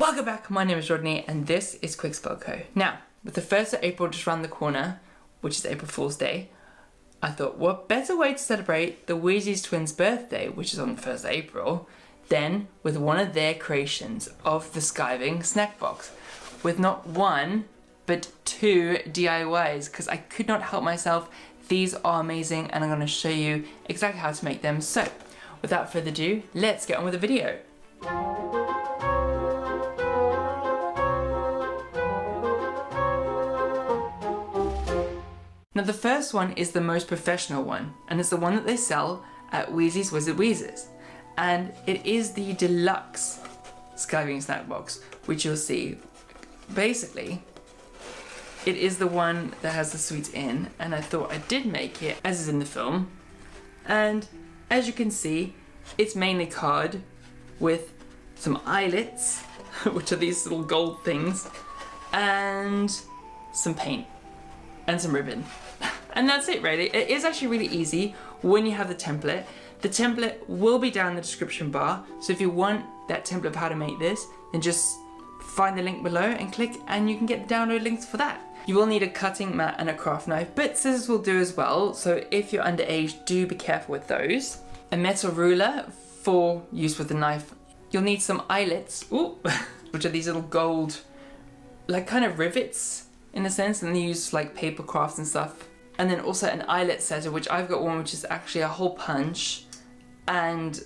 Welcome back, my name is Rodney and this is Quick Spell Co. Now, with the 1st of April just around the corner, which is April Fool's Day, I thought what better way to celebrate the Weasley's twins' birthday, which is on the 1st of April, than with one of their creations of the Skiving Snackbox, with not one, but 2 DIYs, because I could not help myself. These are amazing and I'm going to show you exactly how to make them. So, without further ado, let's get on with the video. Now the first one is the most professional one, and it's the one that they sell at Weasley's Wizard Wheezes. And it is the Deluxe Skiving Snackbox, which you'll see. Basically, it is the one that has the sweets in, and I thought I did make it, as is in the film. And as you can see, it's mainly card with some eyelets, which are these little gold things, and some paint, and some ribbon. And that's it really. It is actually really easy when you have the template. The template will be down in the description bar, so if you want that template of how to make this, then just find the link below and click and you can get the download links for that. You will need a cutting mat and a craft knife, but scissors will do as well, so if you're underage, do be careful with those. A metal ruler for use with the knife. You'll need some eyelets, ooh, which are these little gold, like kind of rivets in a sense, and they use like paper crafts and stuff. And then also an eyelet setter, which I've got one which is actually a hole punch and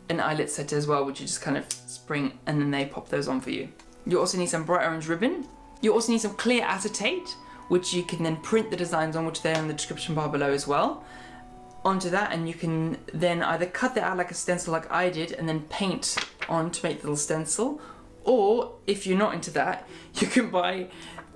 an eyelet setter as well, which you just kind of spring and then they pop those on for you. You also need some bright orange ribbon. You also need some clear acetate, which you can then print the designs on, which they're in the description bar below as well. Onto that, and you can then either cut that out like a stencil like I did and then paint on to make the little stencil, or if you're not into that, you can buy,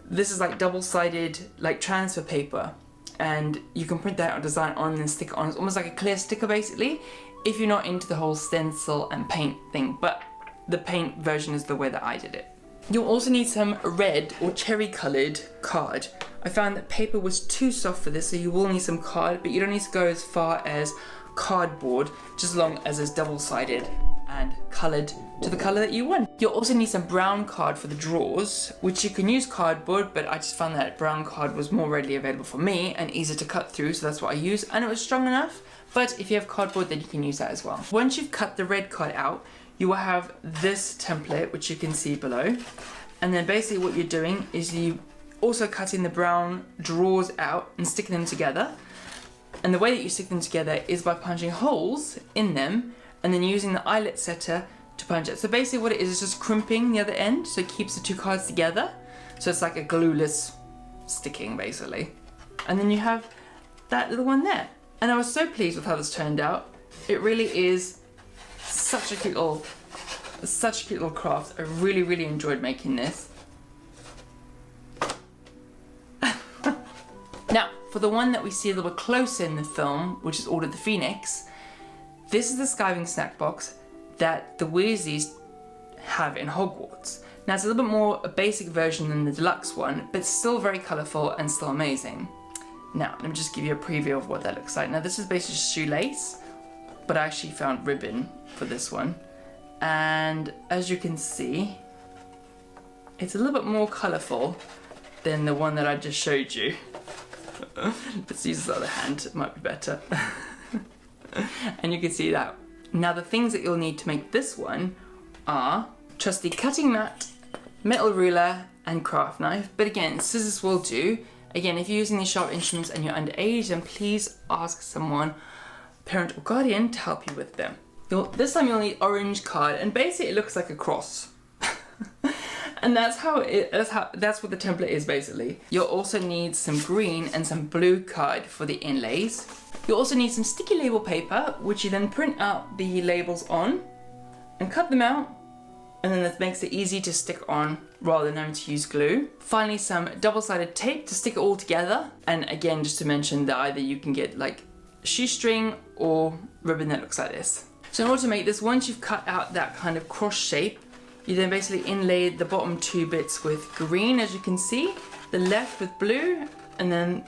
this is like double-sided like transfer paper, and you can print that out, design on and stick it on. It's almost like a clear sticker basically, if you're not into the whole stencil and paint thing, but the paint version is the way that I did it. You'll also need some red or cherry coloured card. I found that paper was too soft for this, so you will need some card, but you don't need to go as far as cardboard, just as long as it's double-sided and coloured to the colour that you want. You'll also need some brown card for the drawers, which you can use cardboard, but I just found that brown card was more readily available for me and easier to cut through, so that's what I used, and it was strong enough. But if you have cardboard, then you can use that as well. Once you've cut the red card out, you will have this template, which you can see below. And then basically what you're doing is you also cutting the brown drawers out and sticking them together. And the way that you stick them together is by punching holes in them and then using the eyelet setter to punch it. So basically what it is just crimping the other end, so it keeps the 2 cards together. So it's like a glueless sticking basically. And then you have that little one there. And I was so pleased with how this turned out. It really is such a cute little craft. I really enjoyed making this. Now, for the one that we see a little bit closer in the film, which is Order of the Phoenix, this is the Skiving Snackbox that the Weasleys have in Hogwarts. Now it's a little bit more a basic version than the deluxe one, but still very colourful and still amazing. Now, let me just give you a preview of what that looks like. Now this is basically shoelace, but I actually found ribbon for this one. And as you can see, it's a little bit more colourful than the one that I just showed you. Let's use this other hand, it might be better. And you can see that. Now the things that you'll need to make this one are trusty cutting mat, metal ruler, and craft knife. But again, scissors will do. Again, if you're using these sharp instruments and you're underage, then please ask someone, parent or guardian, to help you with them. This time you'll need orange card, and basically it looks like a cross. And that's what the template is basically. You'll also need some green and some blue card for the inlays. You'll also need some sticky label paper, which you then print out the labels on and cut them out, and then that makes it easy to stick on rather than having to use glue. Finally, some double-sided tape to stick it all together. And again, just to mention that either you can get like shoestring or ribbon that looks like this. So in order to make this, once you've cut out that kind of cross shape, you then basically inlay the bottom 2 bits with green, as you can see, the left with blue, and then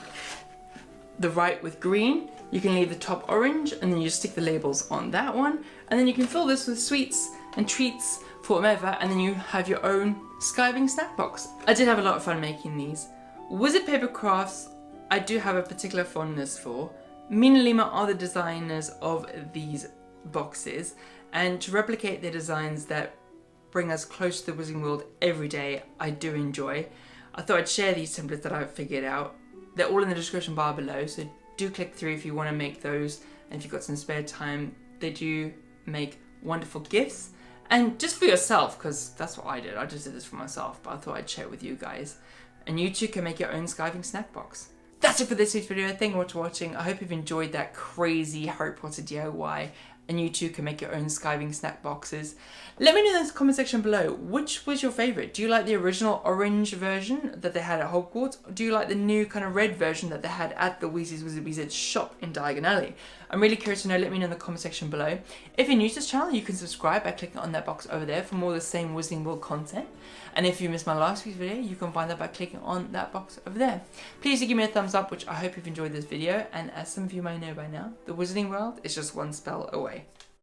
the right with green. You can leave the top orange, and then you just stick the labels on that one, and then you can fill this with sweets and treats put them over, and then you have your own Skiving Snackbox. I did have a lot of fun making these. Wizard Paper Crafts, I do have a particular fondness for. Mina Lima are the designers of these boxes, and to replicate their designs that bring us close to the Wizarding World every day, I do enjoy. I thought I'd share these templates that I've figured out. They're all in the description bar below, so do click through if you want to make those, and if you've got some spare time. They do make wonderful gifts, and just for yourself, because that's what I did. I just did this for myself, but I thought I'd share it with you guys. And you too can make your own Skiving Snackbox. That's it for this week's video. Thank you for watching. I hope you've enjoyed that crazy Harry Potter DIY, and you too can make your own Skiving snack boxes. Let me know in the comment section below, which was your favourite? Do you like the original orange version that they had at Hogwarts? Or do you like the new kind of red version that they had at the Weasley's Wizard Wizards shop in Diagon Alley? I'm really curious to know. Let me know in the comment section below. If you're new to this channel, you can subscribe by clicking on that box over there for more of the same Wizarding World content. And if you missed my last week's video, you can find that by clicking on that box over there. Please do give me a thumbs up, which I hope you've enjoyed this video. And as some of you may know by now, the Wizarding World is just one spell away.